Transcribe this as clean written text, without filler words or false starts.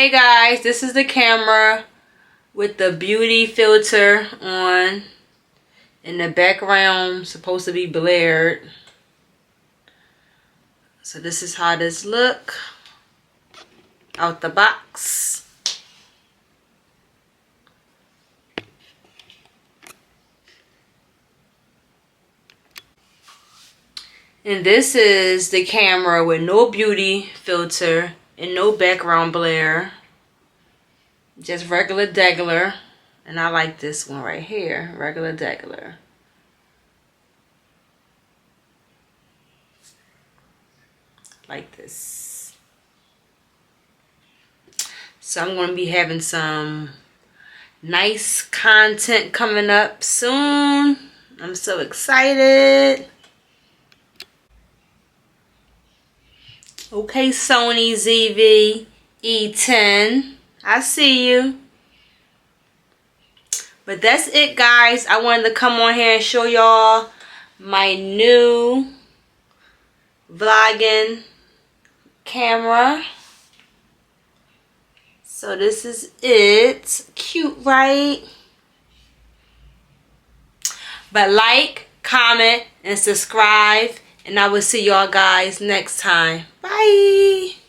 Hey guys, this is the camera with the beauty filter on, in the background supposed to be blared. So this is how this look out the box. And this is the camera with no beauty filter and no background blare. Just regular degular. And I like this one right here. Regular degular. Like this. So I'm going to be having some nice content coming up soon. I'm so excited. Okay, Sony ZV-E10. I see you. But that's it, guys. I wanted to come on here and show y'all my new vlogging camera. So this is it. Cute, right? But like, comment, and subscribe. And I will see y'all guys next time. Bye.